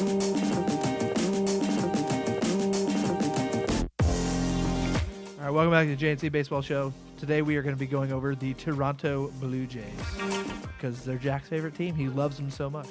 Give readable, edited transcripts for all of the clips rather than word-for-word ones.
All right, welcome back to the JNC Baseball Show. Today we are going to be going over the Toronto Blue Jays because they're Jack's favorite team. He loves them so much.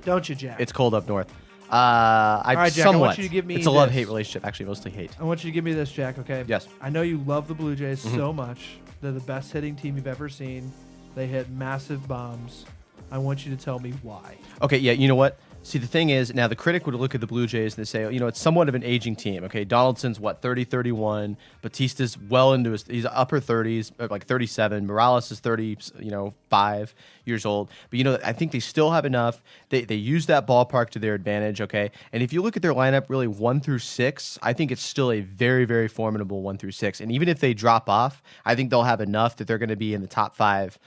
Don't you, Jack? It's cold up north. All right, Jack, somewhat. I want you to give me It's a love-hate relationship, actually, mostly hate. I want you to give me this, Jack, okay? Yes. I know you love the Blue Jays so much. They're the best hitting team you've ever seen. They hit massive bombs. I want you to tell me why. Okay, yeah, you know what? See, the thing is, now the critic would look at the Blue Jays and they say, you know, it's somewhat of an aging team. Okay, Donaldson's, 30, 31. Batista's well into he's upper 30s, like 37. Morales is 5 years old. But, I think they still have enough. They use that ballpark to their advantage, okay? And if you look at their lineup, really 1 through 6, I think it's still a very, very formidable 1 through 6. And even if they drop off, I think they'll have enough that they're going to be in the top 5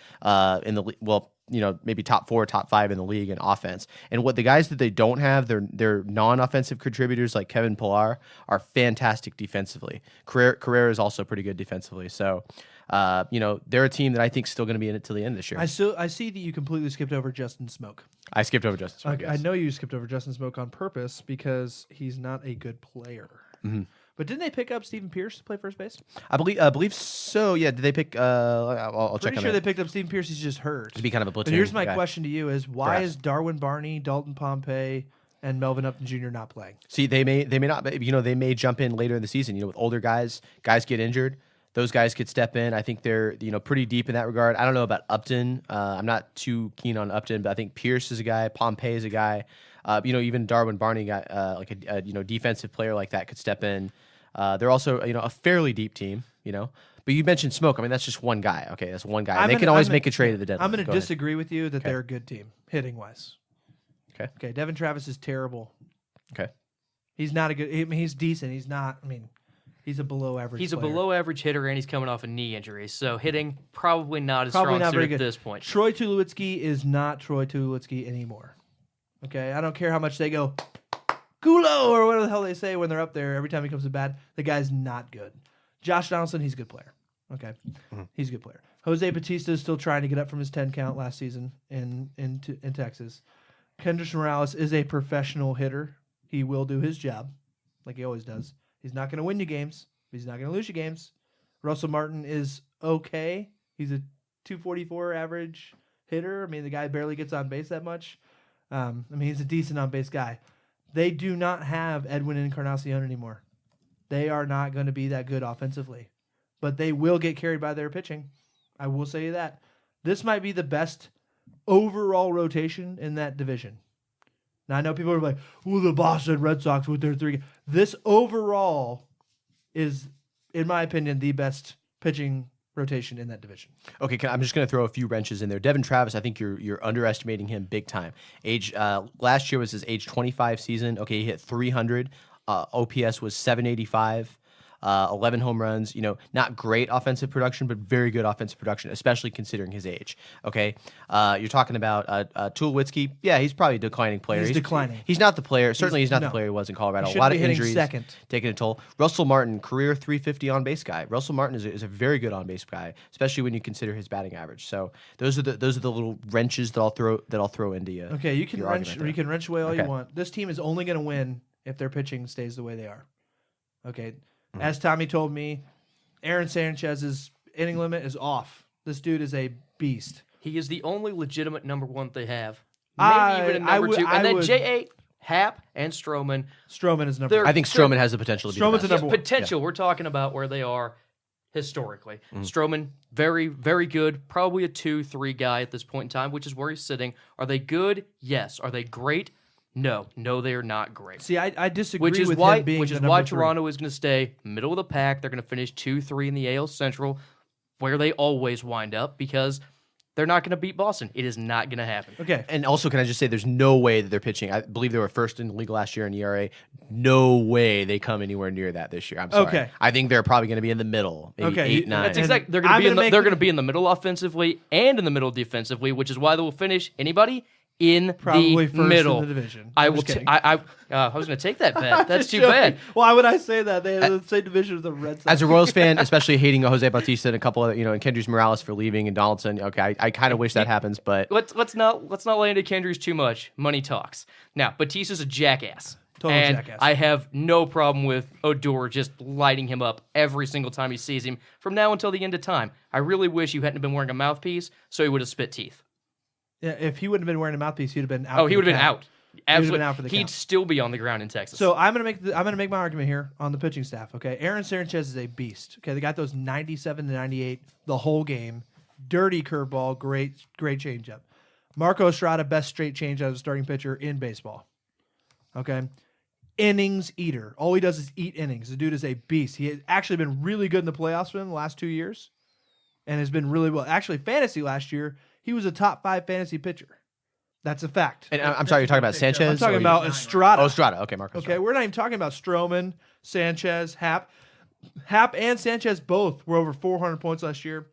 in the maybe top 4, top 5 in the league in offense. And what the guys that they don't have, their non-offensive contributors like Kevin Pillar are fantastic defensively. Carrera is also pretty good defensively. So, they're a team that I think is still going to be in it till the end of this year. I see that you completely skipped over Justin Smoke. I skipped over Justin Smoke. I know you skipped over Justin Smoke on purpose because he's not a good player. Mm-hmm. But didn't they pick up Steven Pierce to play first base? I believe so. Yeah. Did they pick? I'll check. Pretty sure they picked up Steven Pierce. He's just hurt. To be kind of a blitzer. But here's my question to you: Is why Perhaps. is Darwin Barney, Dalton Pompey, and Melvin Upton Jr. not playing? See, they may not. They may jump in later in the season. With older guys get injured. Those guys could step in. I think they're pretty deep in that regard. I don't know about Upton. I'm not too keen on Upton, but I think Pierce is a guy. Pompey is a guy. Even Darwin Barney, like a defensive player like that could step in. They're also a fairly deep team. But you mentioned Smoke. I mean, that's just one guy. Okay, that's one guy. They can always make a trade at the deadline. I'm going to disagree with you that they're a good team hitting wise. Okay. Devin Travis is terrible. Okay. He's not a good. I mean, he's decent. He's not. I mean, he's a below average. He's player. a below average hitter, and he's coming off a knee injury, so hitting probably not as strong suit at this point. Troy Tulowitzki is not Troy Tulowitzki anymore. Okay, I don't care how much they go, Kulo, or whatever the hell they say when they're up there. Every time he comes to bat, the guy's not good. Josh Donaldson, he's a good player. Okay, he's a good player. Jose Batista is still trying to get up from his 10 count last season in Texas. Kendrys Morales is a professional hitter. He will do his job, like he always does. He's not going to win you games. He's not going to lose you games. Russell Martin is okay. He's a 244 average hitter. I mean, the guy barely gets on base that much. He's a decent on base guy. They do not have Edwin Encarnacion anymore. They are not going to be that good offensively, but they will get carried by their pitching. I will say that. This might be the best overall rotation in that division. Now, I know people are like, "Ooh, the Boston Red Sox with their 3." This overall is, in my opinion, the best pitching rotation in that division. Okay, I'm just going to throw a few wrenches in there. Devin Travis, I think you're underestimating him big time. Last year was his age 25 season. Okay, he hit 300. OPS was 785. 11 home runs, not great offensive production, but very good offensive production, especially considering his age. Okay, you're talking about Tulowitzki. Yeah, he's probably a declining player. He's declining. He's not the player. Certainly, he's not the player he was in Colorado. He a lot of be injuries, second. taking a toll. Russell Martin, career 350 on base guy. Russell Martin is a very good on base guy, especially when you consider his batting average. So those are the little wrenches that I'll throw into you. Okay, you can wrench away all you want. This team is only going to win if their pitching stays the way they are. Okay. As Tommy told me, Aaron Sanchez's inning limit is off. This dude is a beast. He is the only legitimate number one they have. Maybe even a number two. And then J8, Happ, and Stroman. Stroman is number one. I think Stroman has the potential to be Stroman's the best. number one. Potential. Yeah. We're talking about where they are historically. Stroman, very, very good. Probably a 2-3 guy at this point in time, which is where he's sitting. Are they good? Yes. Are they great? No, they are not great. See, I disagree with him being which is why Toronto is going to stay middle of the pack. They're going to finish 2-3 in the AL Central, where they always wind up, because they're not going to beat Boston. It is not going to happen. Okay. And also, can I just say, there's no way that they're pitching. I believe they were first in the league last year in ERA. No way they come anywhere near that this year. I'm sorry. Okay. I think they're probably going to be in the middle, maybe 8, 9. That's exactly. They're going to be in the middle offensively and in the middle defensively, which is why they will finish anybody in Probably the first middle. in the division. I I'm will. just kidding. I was going to take that bet. That's Just too joking. bad. Why would I say that? They have the same division as the Red Sox. As a Royals fan, especially hating Jose Bautista and a couple of, and Kendrys Morales for leaving and Donaldson. Okay, I kind of wish that happens, but Let's not land at Kendrys too much. Money talks. Now, Batista's a jackass. Total and jackass. I have no problem with Odor just lighting him up every single time he sees him from now until the end of time. I really wish you hadn't been wearing a mouthpiece so he would have spit teeth. Yeah, if he wouldn't have been wearing a mouthpiece, he'd have been out. Oh, he would have been out. Absolutely. been out for the He'd count. still be on the ground in Texas. So I'm gonna make my argument here on the pitching staff. Okay, Aaron Sanchez is a beast. Okay, they got those 97 to 98 the whole game. Dirty curveball, great changeup. Marco Estrada, best straight change as a starting pitcher in baseball. Okay, innings eater. All he does is eat innings. The dude is a beast. He has actually been really good in the playoffs for him the last 2 years, and has been really well. Actually, fantasy last year, he was a top 5 fantasy pitcher. That's a fact. and I'm sorry, you're talking about Sanchez. I'm talking or about Estrada. Oh, Estrada. Okay, Marcus. Okay, we're not even talking about Stroman, Sanchez, Happ. Happ and Sanchez both were over 400 points last year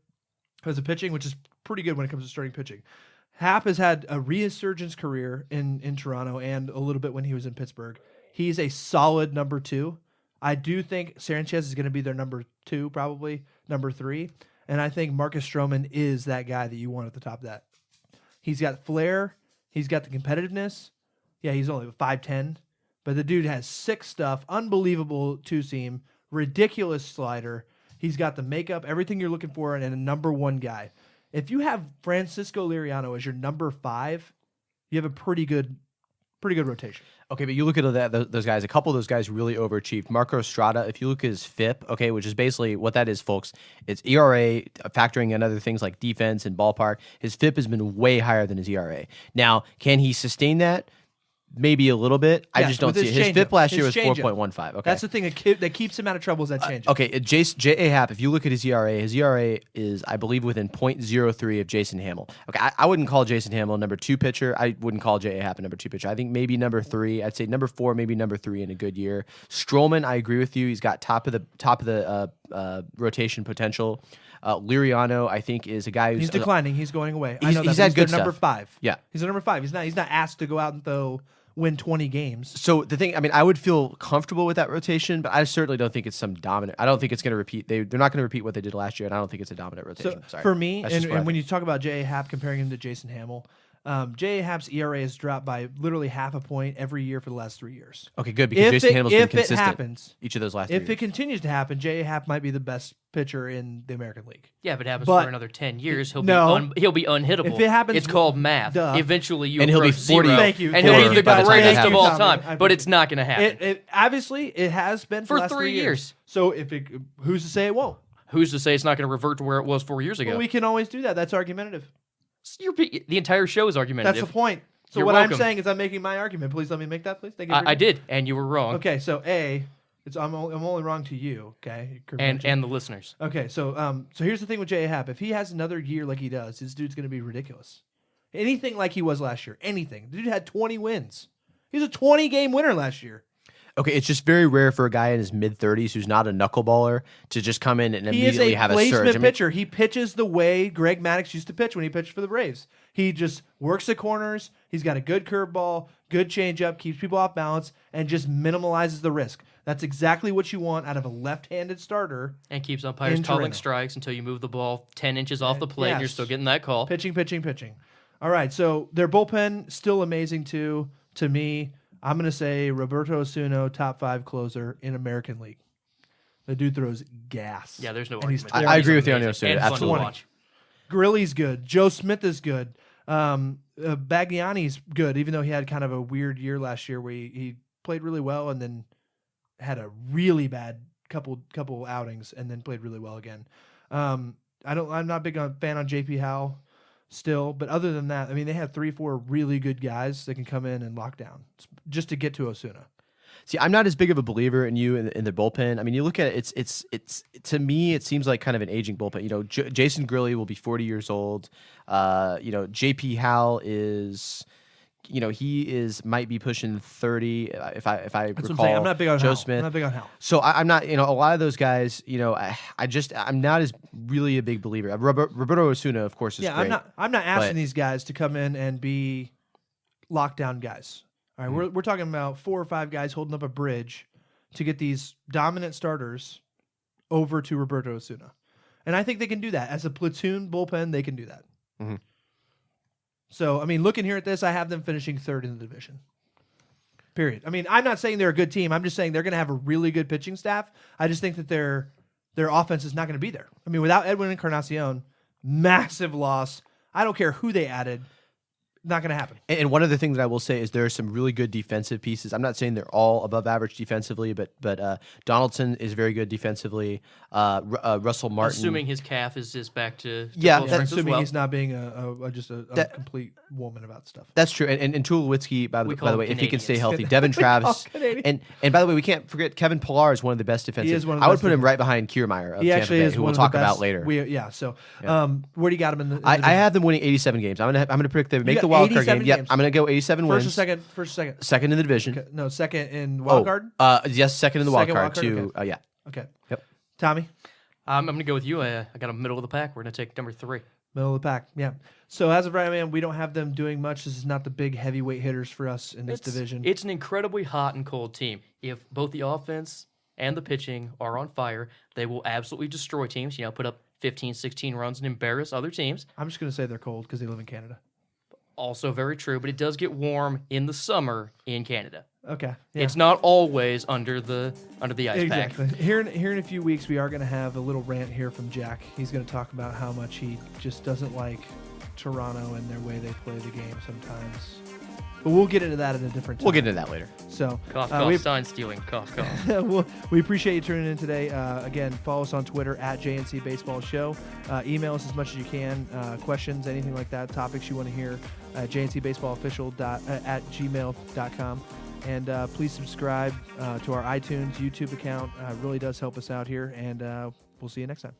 as a pitching, which is pretty good when it comes to starting pitching. Happ has had a resurgence career in Toronto and a little bit when he was in Pittsburgh. He's a solid number 2. I do think Sanchez is going to be their number 2, probably number 3. And I think Marcus Stroman is that guy that you want at the top of that. He's got flair. He's got the competitiveness. Yeah, he's only 5'10", but the dude has sick stuff, unbelievable two-seam, ridiculous slider. He's got the makeup, everything you're looking for, and a number 1 guy. If you have Francisco Liriano as your number 5, you have a pretty good rotation. Okay, but you look at those guys. A couple of those guys really overachieved. Marco Estrada, if you look at his FIP, okay, which is basically what that is, folks. It's ERA factoring in other things like defense and ballpark. His FIP has been way higher than his ERA. Now, can he sustain that? Maybe a little bit. I just don't see it. His FIP last year was 4.15. Okay, That's the thing that keeps him out of trouble is that change. Okay, J.A. Happ, if you look at his ERA is, I believe, within 0.03 of Jason Hamill. Okay, I wouldn't call Jason Hamill a number 2 pitcher. I wouldn't call J.A. Happ a number 2 pitcher. I think maybe number 3. I'd say number 4, maybe number 3 in a good year. Stroman, I agree with you. He's got top of the rotation potential. Liriano, I think, is a guy who's He's declining. He's going away. I he's- know he's that. had good number stuff. 5. Yeah. He's a number 5. He's not asked to go out and win 20 games. So the thing, I mean, I would feel comfortable with that rotation, but I certainly don't think it's some dominant. I don't think it's going to repeat. They're not going to repeat what they did last year, and I don't think it's a dominant rotation. So Sorry. for me, That's just what I and when think. you talk about J.A. Happ, comparing him to Jason Hamill, J.A. Happ's ERA has dropped by literally half a point every year for the last 3 years. Okay, good, because Jason Hamill's been if it consistent happens, each of those last if 3 it continues to happen, J.A. Happ might be the best pitcher in the American League. yeah, if it happens but- for another 10 years, he'll No. he'll be unhittable. If it happens- it's called math. Duh. Eventually, you And he'll be approach 40. zero, Thank you. and he'll Thank be you the by the greatest time. of all Thank you, time. Tommy. I But it's not going to happen. It obviously it has been For the last 3 years. So who's to say it won't? Who's to say it's not going to revert to where it was 4 years ago? Well, we can always do that. That's argumentative. The entire show is argumentative. That's the point. So You're what welcome. I'm saying is I'm making my argument. Please let me make that, please. Thank you. I did, and you were wrong. Okay, so I'm only wrong to you. Okay, And the listeners. okay. So here's the thing with J.A. Happ. If he has another year like he does, this dude's going to be ridiculous. Anything like he was last year. Anything. The dude had 20 wins. He was a 20-game winner last year. Okay, it's just very rare for a guy in his mid-30s who's not a knuckleballer to just come in and He is immediately a have a surge. placement I mean, pitcher. He pitches the way Greg Maddux used to pitch when he pitched for the Braves. He just works the corners. He's got a good curveball, good changeup, keeps people off balance, and just minimalizes the risk. That's exactly what you want out of a left-handed starter. And keeps umpires In calling Toronto. strikes until you move the ball 10 inches off the plate and you're Yes. still getting that call. Pitching. All right, so their bullpen still amazing too. To me, I'm going to say Roberto Osuna, top 5 closer in American League. The dude throws gas. Yeah, there's no And he's argument. 20. I agree with you on Amazing Osuna, and fun to absolutely. watch. Grilly's good. Joe Smith is good. Bagliani's good, even though he had kind of a weird year last year where he played really well and then had a really bad couple outings and then played really well again. I'm not big on fan on JP Howell still, but other than that, I mean, they have 3-4 really good guys that can come in and lock down just to get to Osuna. See, I'm not as big of a believer in you in the bullpen. I mean, you look at it, it's to me, it seems like kind of an aging bullpen. You know, Jason Grilly will be 40 years old. JP Howell is, might be pushing 30. If I That's what I'm recall, saying. I'm not big on Joe Howell. Smith. I'm not big on Howell. So I'm not, a lot of those guys, I'm not as really a big believer. Roberto Osuna, of course, is Yeah, great. I'm not asking but- these guys to come in and be lockdown guys. All right, we're talking about 4 or 5 guys holding up a bridge to get these dominant starters over to Roberto Osuna. And I think they can do that. As a platoon bullpen, they can do that. Mm-hmm. So, I mean, looking here at this, I have them finishing 3rd in the division. Period. I mean, I'm not saying they're a good team. I'm just saying they're going to have a really good pitching staff. I just think that their offense is not going to be there. I mean, without Edwin Encarnacion, massive loss. I don't care who they added. Not going to happen. And one other thing that I will say is there are some really good defensive pieces. I'm not saying they're all above average defensively, but Donaldson is very good defensively. Russell Martin, Assuming his calf is just back to Yeah, full that's strength as Assuming well. he's not being a complete woman about stuff. that's true. And Tulowitzki, by We the call way, them if he can stay Canadians. healthy, Devin Travis, Canadian. and by the way, we can't forget Kevin Pillar is one of the best defensive. He is one of the I would best put him defensive- right behind Kiermaier of He Tampa actually Bay, is who one we'll of talk the best. about later. Where do you got him in the? I have them winning 87 games. I'm gonna predict they make got the wild card 87 game. Yep, games. I'm gonna go 87 first wins. or second? First or second? Second in the division. Okay. No, second in wild card. Yes, second in the wild Second card wild card, too. okay. Yeah. Okay. Yep. Tommy, I'm going to go with you. I got a middle of the pack. We're going to take number 3. middle of the pack. Yeah. So as of right now, we don't have them doing much. This is not the big heavyweight hitters for us in this division. It's an incredibly hot and cold team. If both the offense and the pitching are on fire, they will absolutely destroy teams. Put up 15, 16 runs and embarrass other teams. I'm just gonna say they're cold because they live in Canada. Also very true, but it does get warm in the summer in Canada. Okay. Yeah. It's not always under the ice Exactly. pack. Here in a few weeks, we are going to have a little rant here from Jack. He's going to talk about how much he just doesn't like Toronto and their way they play the game sometimes. But we'll get into that at a different time. We'll get into that later. So Cough, we- cough, Stein stealing. Cough, cough. well, we appreciate you tuning in today. Again, follow us on Twitter at JNC Baseball Show. Email us as much as you can. Questions, anything like that, topics you want to hear. jncbaseballofficial@gmail.com. And please subscribe to our iTunes, YouTube account. Really does help us out here. And we'll see you next time.